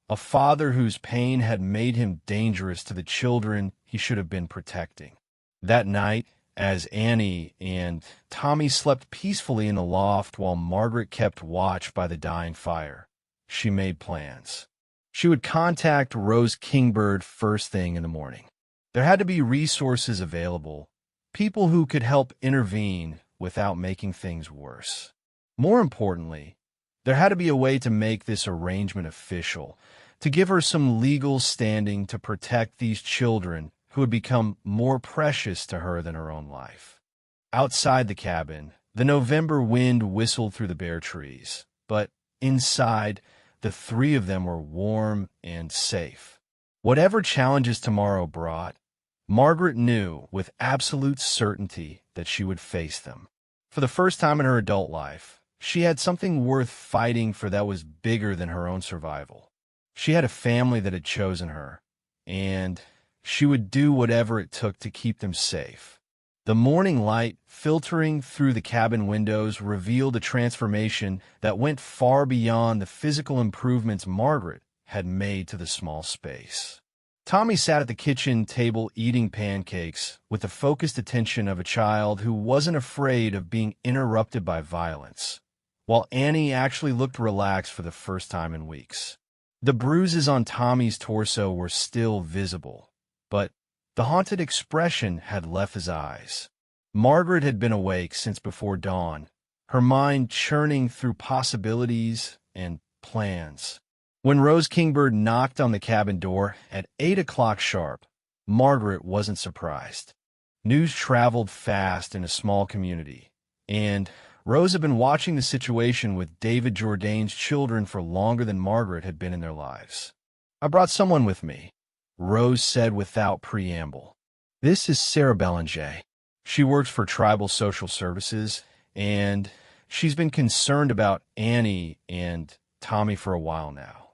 A: a father whose pain had made him dangerous to the children he should have been protecting. That night, as Annie and Tommy slept peacefully in the loft while Margaret kept watch by the dying fire, she made plans. She would contact Rose Kingbird first thing in the morning. There had to be resources available, people who could help intervene without making things worse. More importantly, there had to be a way to make this arrangement official, to give her some legal standing to protect these children who had become more precious to her than her own life. Outside the cabin, the November wind whistled through the bare trees, but inside, the three of them were warm and safe. Whatever challenges tomorrow brought, Margaret knew with absolute certainty that she would face them. For the first time in her adult life, she had something worth fighting for that was bigger than her own survival. She had a family that had chosen her, and she would do whatever it took to keep them safe. The morning light filtering through the cabin windows revealed a transformation that went far beyond the physical improvements Margaret had made to the small space. Tommy sat at the kitchen table eating pancakes with the focused attention of a child who wasn't afraid of being interrupted by violence, while Annie actually looked relaxed for the first time in weeks. The bruises on Tommy's torso were still visible, but the haunted expression had left his eyes. Margaret had been awake since before dawn, her mind churning through possibilities and plans. When Rose Kingbird knocked on the cabin door at 8 o'clock sharp, Margaret wasn't surprised. News traveled fast in a small community, and Rose had been watching the situation with David Jourdain's children for longer than Margaret had been in their lives. "I brought someone with me," Rose said without preamble. "This is Sarah Belanger. She works for Tribal Social Services, and she's been concerned about Annie and Tommy for a while now."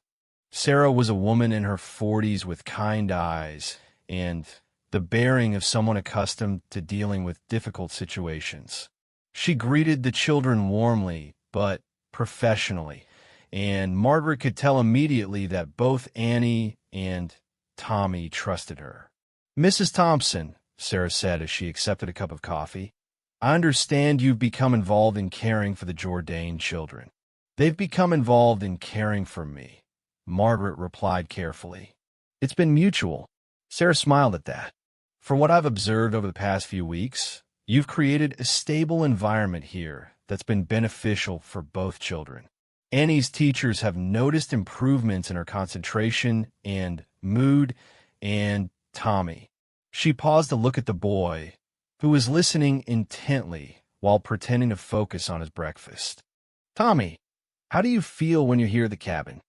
A: Sarah was a woman in her 40s with kind eyes and the bearing of someone accustomed to dealing with difficult situations. She greeted the children warmly, but professionally, and Margaret could tell immediately that both Annie and Tommy trusted her. "Mrs. Thompson," Sarah said as she accepted a cup of coffee, "I understand you've become involved in caring for the Jourdain children." "They've become involved in caring for me," Margaret replied carefully. "It's been mutual." Sarah smiled at that. "For what I've observed over the past few weeks, you've created a stable environment here that's been beneficial for both children. Annie's teachers have noticed improvements in her concentration and mood, and Tommy." She paused to look at the boy, who was listening intently while pretending to focus on his breakfast. "Tommy, how do you feel when you're here at the cabin?"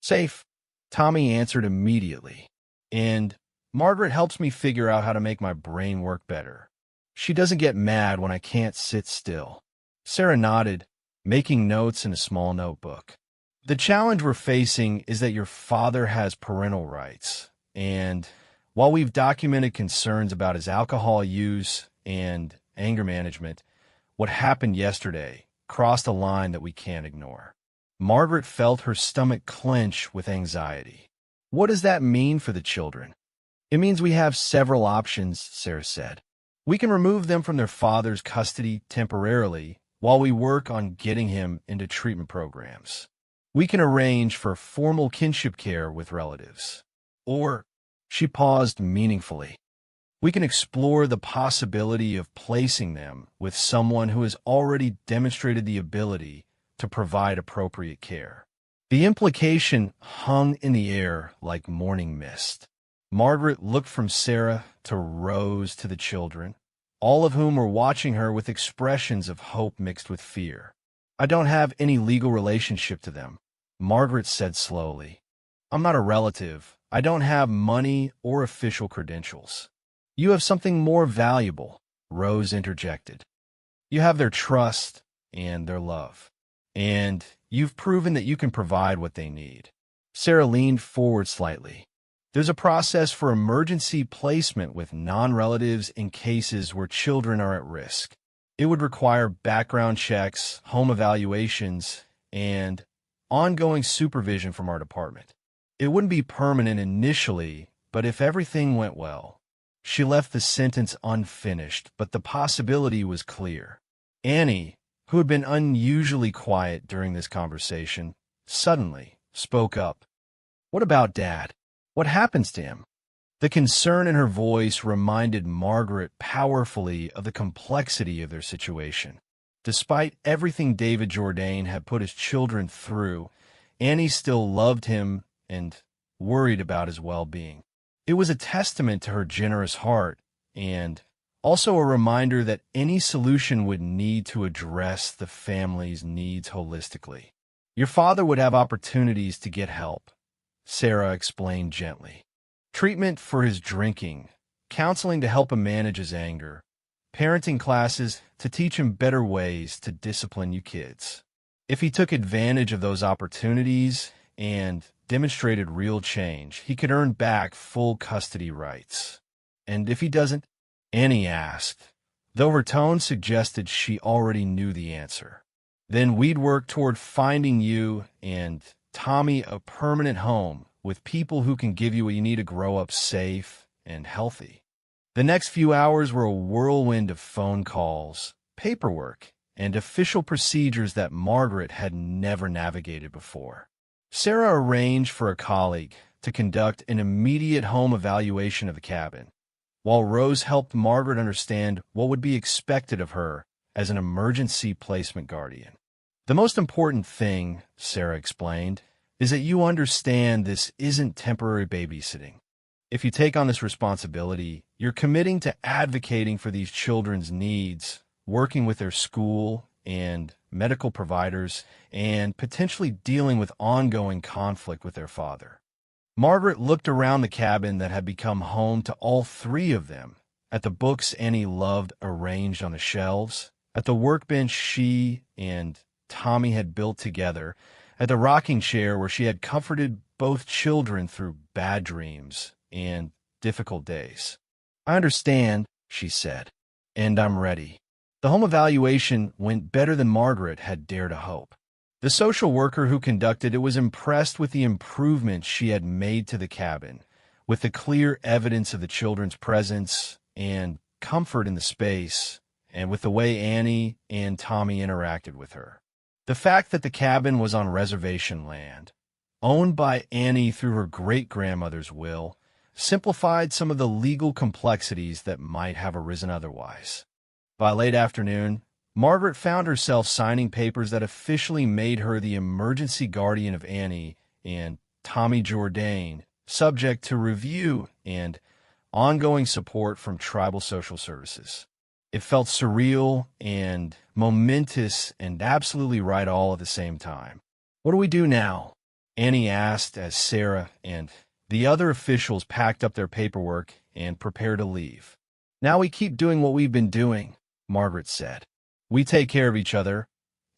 A: "Safe," Tommy answered immediately. "And Margaret helps me figure out how to make my brain work better. She doesn't get mad when I can't sit still." Sarah nodded, making notes in a small notebook. "The challenge we're facing is that your father has parental rights, and while we've documented concerns about his alcohol use and anger management, what happened yesterday crossed a line that we can't ignore." Margaret felt her stomach clench with anxiety. "What does that mean for the children?" "It means we have several options," Sarah said. "We can remove them from their father's custody temporarily while we work on getting him into treatment programs. We can arrange for formal kinship care with relatives. Or," she paused meaningfully, "we can explore the possibility of placing them with someone who has already demonstrated the ability to provide appropriate care." The implication hung in the air like morning mist. Margaret looked from Sarah to Rose to the children, all of whom were watching her with expressions of hope mixed with fear. "I don't have any legal relationship to them," Margaret said slowly. "I'm not a relative. I don't have money or official credentials." "You have something more valuable," Rose interjected. "You have their trust and their love. And you've proven that you can provide what they need." Sarah leaned forward slightly. "There's a process for emergency placement with non-relatives in cases where children are at risk. It would require background checks, home evaluations, and ongoing supervision from our department. It wouldn't be permanent initially, but if everything went well." She left the sentence unfinished, but the possibility was clear. Annie, who had been unusually quiet during this conversation, suddenly spoke up. "What about Dad? What happens to him?" The concern in her voice reminded Margaret powerfully of the complexity of their situation. Despite everything David Jourdain had put his children through, Annie still loved him and worried about his well-being. It was a testament to her generous heart and also a reminder that any solution would need to address the family's needs holistically. "Your father would have opportunities to get help," Sarah explained gently. "Treatment for his drinking, counseling to help him manage his anger, parenting classes to teach him better ways to discipline you kids. If he took advantage of those opportunities and demonstrated real change, he could earn back full custody rights. And if he doesn't?" Annie asked, though her tone suggested she already knew the answer. "Then we'd work toward finding you and Tommy a permanent home with people who can give you what you need to grow up safe and healthy." The next few hours were a whirlwind of phone calls, paperwork, and official procedures that Margaret had never navigated before. Sarah arranged for a colleague to conduct an immediate home evaluation of the cabin, while Rose helped Margaret understand what would be expected of her as an emergency placement guardian. The most important thing, Sarah explained, is that you understand this isn't temporary babysitting. If you take on this responsibility, you're committing to advocating for these children's needs, working with their school and medical providers, and potentially dealing with ongoing conflict with their father. Margaret looked around the cabin that had become home to all three of them, at the books Annie loved arranged on the shelves, at the workbench she and Tommy had built together, at the rocking chair where she had comforted both children through bad dreams and difficult days. "I understand," she said, "and I'm ready." The home evaluation went better than Margaret had dared to hope. The social worker who conducted it was impressed with the improvements she had made to the cabin, with the clear evidence of the children's presence and comfort in the space, and with the way Annie and Tommy interacted with her. The fact that the cabin was on reservation land, owned by Annie through her great-grandmother's will, simplified some of the legal complexities that might have arisen otherwise. By late afternoon, Margaret found herself signing papers that officially made her the emergency guardian of Annie and Tommy Jourdain, subject to review and ongoing support from tribal social services. It felt surreal and momentous and absolutely right all at the same time. "What do we do now?" Annie asked as Sarah and the other officials packed up their paperwork and prepared to leave. "Now we keep doing what we've been doing," Margaret said. "We take care of each other,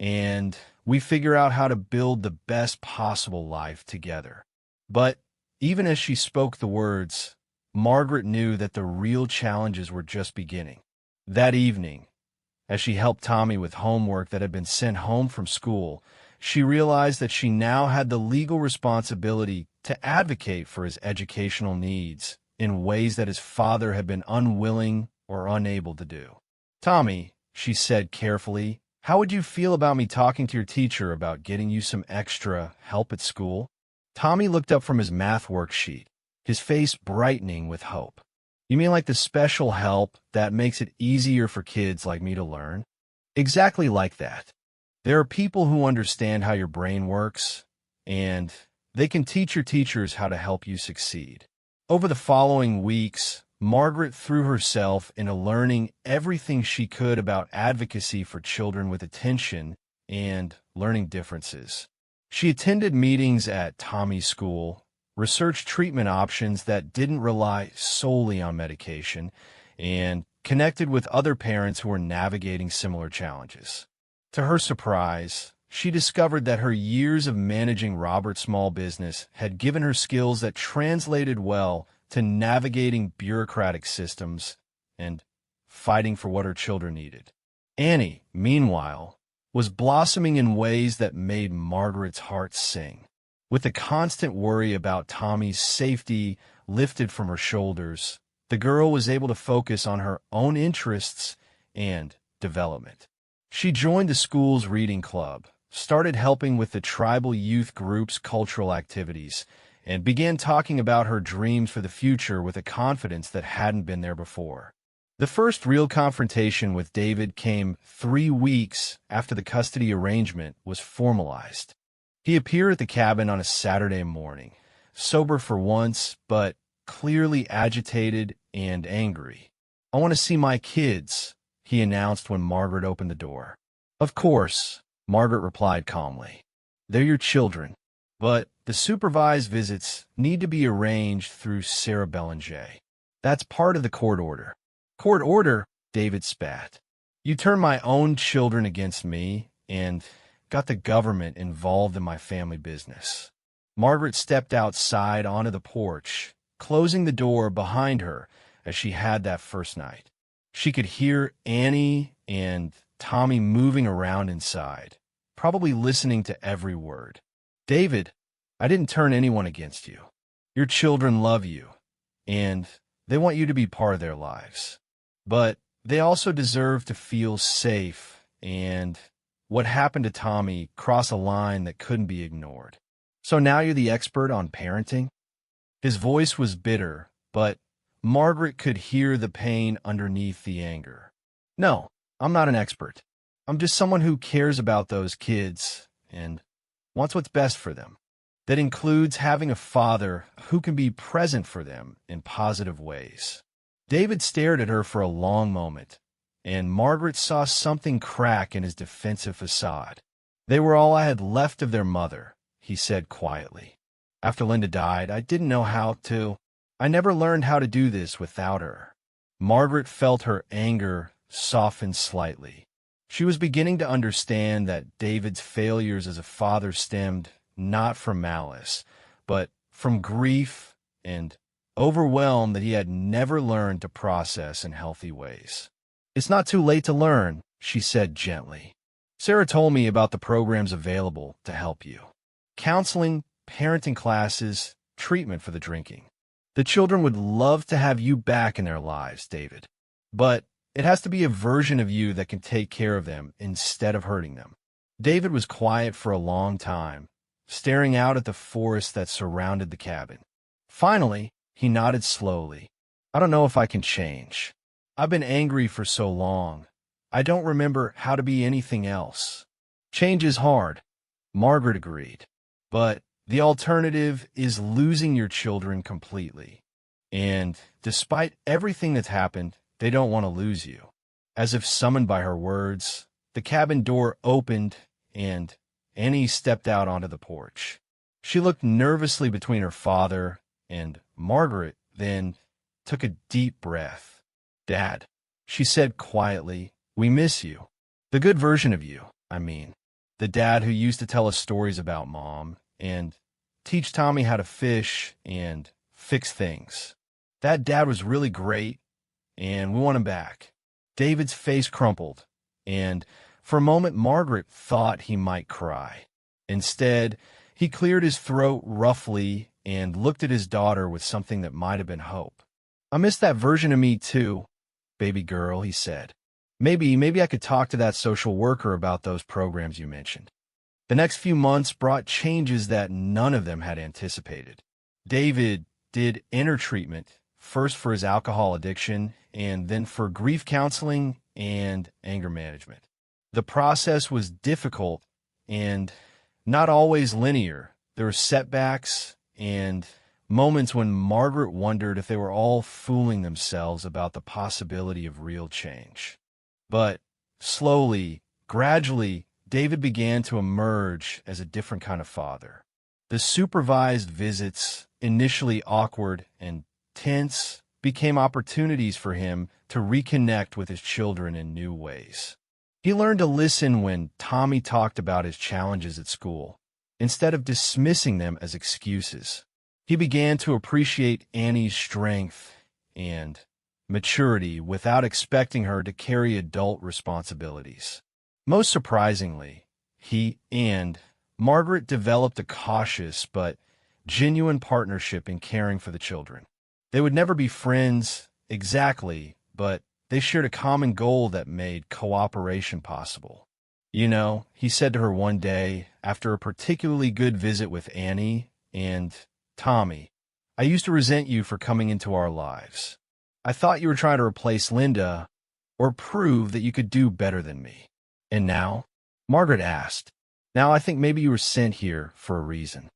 A: and we figure out how to build the best possible life together." But even as she spoke the words, Margaret knew that the real challenges were just beginning. That evening, as she helped Tommy with homework that had been sent home from school, she realized that she now had the legal responsibility to advocate for his educational needs in ways that his father had been unwilling or unable to do. "Tommy," she said carefully, "how would you feel about me talking to your teacher about getting you some extra help at school?" Tommy looked up from his math worksheet, his face brightening with hope. "You mean like the special help that makes it easier for kids like me to learn?" "Exactly like that. There are people who understand how your brain works, and they can teach your teachers how to help you succeed." Over the following weeks, Margaret threw herself into learning everything she could about advocacy for children with attention and learning differences. She attended meetings at Tommy's school, researched treatment options that didn't rely solely on medication, and connected with other parents who were navigating similar challenges. To her surprise, she discovered that her years of managing Robert's small business had given her skills that translated well to navigating bureaucratic systems and fighting for what her children needed. Annie, meanwhile, was blossoming in ways that made Margaret's heart sing. With the constant worry about Tommy's safety lifted from her shoulders, the girl was able to focus on her own interests and development. She joined the school's reading club, started helping with the tribal youth group's cultural activities, and began talking about her dreams for the future with a confidence that hadn't been there before. The first real confrontation with David came 3 weeks after the custody arrangement was formalized. He appeared at the cabin on a Saturday morning, sober for once, but clearly agitated and angry. "I want to see my kids," he announced when Margaret opened the door. "Of course," Margaret replied calmly. "They're your children, but the supervised visits need to be arranged through Sarah Belanger. That's part of the court order." "Court order?" David spat. "You turned my own children against me and got the government involved in my family business." Margaret stepped outside onto the porch, closing the door behind her as she had that first night. She could hear Annie and Tommy moving around inside, probably listening to every word. "David, I didn't turn anyone against you. Your children love you, and they want you to be part of their lives. But they also deserve to feel safe, and what happened to Tommy crossed a line that couldn't be ignored." So now you're the expert on parenting? His voice was bitter, but Margaret could hear the pain underneath the anger. No, I'm not an expert. I'm just someone who cares about those kids and wants what's best for them. That includes having a father who can be present for them in positive ways. David stared at her for a long moment, and Margaret saw something crack in his defensive facade. They were all I had left of their mother, he said quietly. After Linda died, I didn't know how to. I never learned how to do this without her. Margaret felt her anger soften slightly. She was beginning to understand that David's failures as a father stemmed not from malice, but from grief and overwhelm that he had never learned to process in healthy ways. It's not too late to learn, she said gently. Sarah told me about the programs available to help you. Counseling, parenting classes, treatment for the drinking. The children would love to have you back in their lives, David. But it has to be a version of you that can take care of them instead of hurting them. David was quiet for a long time, staring out at the forest that surrounded the cabin. Finally, he nodded slowly. I don't know if I can change. I've been angry for so long. I don't remember how to be anything else. Change is hard, Margaret agreed. But the alternative is losing your children completely. And despite everything that's happened, they don't want to lose you. As if summoned by her words, the cabin door opened and Annie stepped out onto the porch. She looked nervously between her father and Margaret, then took a deep breath. Dad, she said quietly, we miss you. The good version of you, I mean. The dad who used to tell us stories about Mom and teach Tommy how to fish and fix things. That dad was really great, and we want him back. David's face crumpled, and for a moment Margaret thought he might cry. Instead, he cleared his throat roughly and looked at his daughter with something that might have been hope. I miss that version of me too, baby girl, he said. Maybe I could talk to that social worker about those programs you mentioned. The next few months brought changes that none of them had anticipated. David did inner treatment, first for his alcohol addiction, and then for grief counseling and anger management. The process was difficult and not always linear. There were setbacks and moments when Margaret wondered if they were all fooling themselves about the possibility of real change. But slowly, gradually, David began to emerge as a different kind of father. The supervised visits, initially awkward and tense, became opportunities for him to reconnect with his children in new ways. He learned to listen when Tommy talked about his challenges at school, instead of dismissing them as excuses. He began to appreciate Annie's strength and maturity without expecting her to carry adult responsibilities. Most surprisingly, he and Margaret developed a cautious but genuine partnership in caring for the children. They would never be friends exactly, but they shared a common goal that made cooperation possible. You know, he said to her one day after a particularly good visit with Annie and Tommy, I used to resent you for coming into our lives. I thought you were trying to replace Linda or prove that you could do better than me. And now? Margaret asked. Now I think maybe you were sent here for a reason.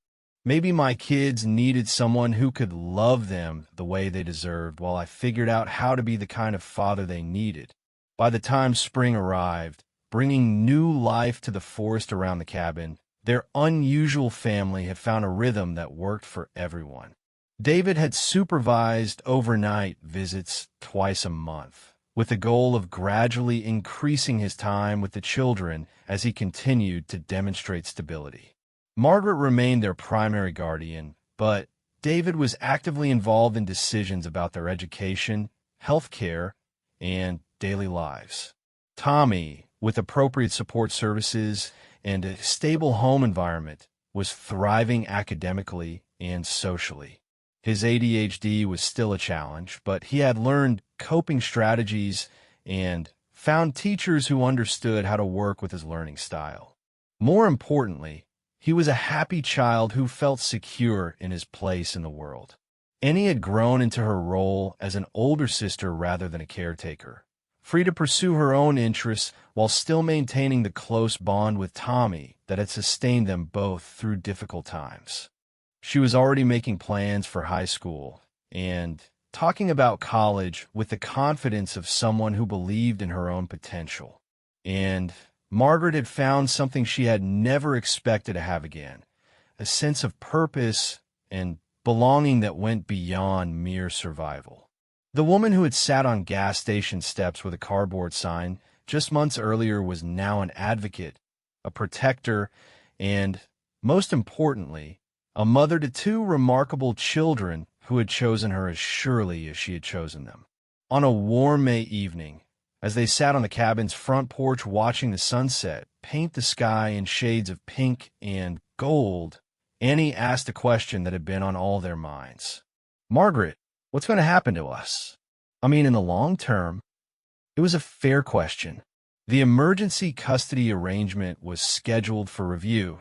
A: Maybe my kids needed someone who could love them the way they deserved while I figured out how to be the kind of father they needed. By the time spring arrived, bringing new life to the forest around the cabin, their unusual family had found a rhythm that worked for everyone. David had supervised overnight visits twice a month, with the goal of gradually increasing his time with the children as he continued to demonstrate stability. Margaret remained their primary guardian, but David was actively involved in decisions about their education, health care, and daily lives. Tommy, with appropriate support services and a stable home environment, was thriving academically and socially. His ADHD was still a challenge, but he had learned coping strategies and found teachers who understood how to work with his learning style. More importantly, He was a happy child who felt secure in his place in the world. Annie had grown into her role as an older sister rather than a caretaker, free to pursue her own interests while still maintaining the close bond with Tommy that had sustained them both through difficult times. She was already making plans for high school and talking about college with the confidence of someone who believed in her own potential. And Margaret had found something she had never expected to have again, a sense of purpose and belonging that went beyond mere survival. The woman who had sat on gas station steps with a cardboard sign just months earlier was now an advocate, a protector, and, most importantly, a mother to two remarkable children who had chosen her as surely as she had chosen them. On a warm May evening, as they sat on the cabin's front porch watching the sunset paint the sky in shades of pink and gold, Annie asked a question that had been on all their minds. "Margaret, what's going to happen to us? I mean, in the long term." It was a fair question. The emergency custody arrangement was scheduled for review,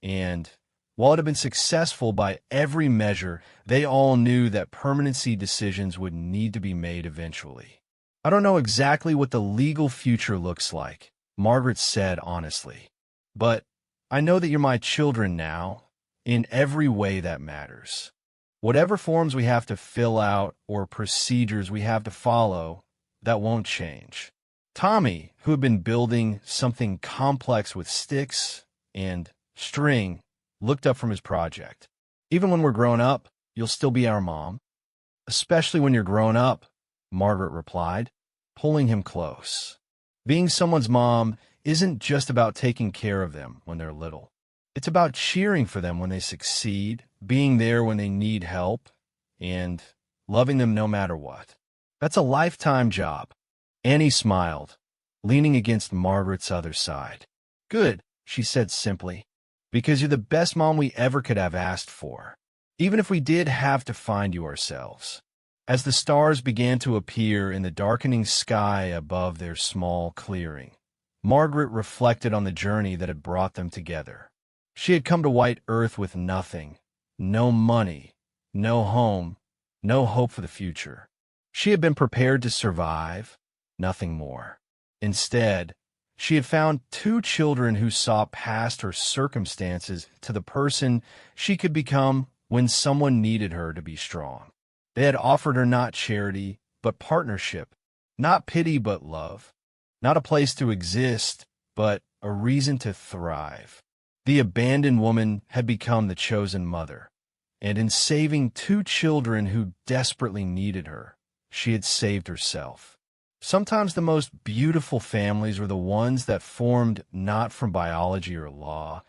A: and while it had been successful by every measure, they all knew that permanency decisions would need to be made eventually. "I don't know exactly what the legal future looks like," Margaret said honestly, "but I know that you're my children now, in every way that matters. Whatever forms we have to fill out or procedures we have to follow, that won't change." Tommy, who had been building something complex with sticks and string, looked up from his project. "Even when we're grown up, you'll still be our mom." "Especially when you're grown up," Margaret replied, pulling him close. "Being someone's mom isn't just about taking care of them when they're little. It's about cheering for them when they succeed, being there when they need help, and loving them no matter what. That's a lifetime job." Annie smiled, leaning against Margaret's other side. "Good," she said simply, "because you're the best mom we ever could have asked for, even if we did have to find you ourselves." As the stars began to appear in the darkening sky above their small clearing, Margaret reflected on the journey that had brought them together. She had come to White Earth with nothing, no money, no home, no hope for the future. She had been prepared to survive, nothing more. Instead, she had found two children who saw past her circumstances to the person she could become when someone needed her to be strong. They had offered her not charity, but partnership, not pity, but love, not a place to exist, but a reason to thrive. The abandoned woman had become the chosen mother, and in saving two children who desperately needed her, she had saved herself. Sometimes the most beautiful families were the ones that formed not from biology or law,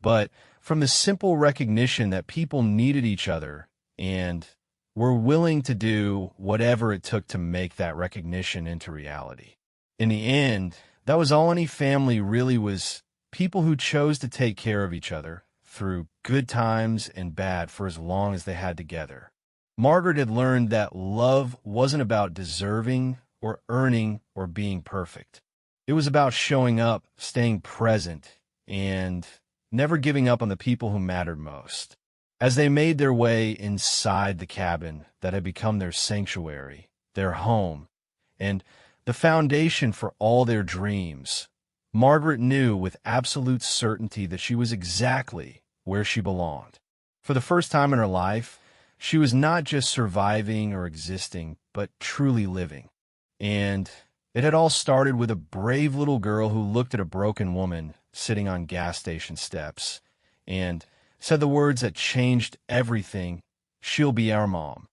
A: but from the simple recognition that people needed each other and were willing to do whatever it took to make that recognition into reality. In the end, that was all any family really was: people who chose to take care of each other through good times and bad for as long as they had together. Margaret had learned that love wasn't about deserving or earning or being perfect. It was about showing up, staying present, and never giving up on the people who mattered most. As they made their way inside the cabin that had become their sanctuary, their home, and the foundation for all their dreams, Margaret knew with absolute certainty that she was exactly where she belonged. For the first time in her life, she was not just surviving or existing, but truly living. And it had all started with a brave little girl who looked at a broken woman sitting on gas station steps and said the words that changed everything: "She'll be our mom."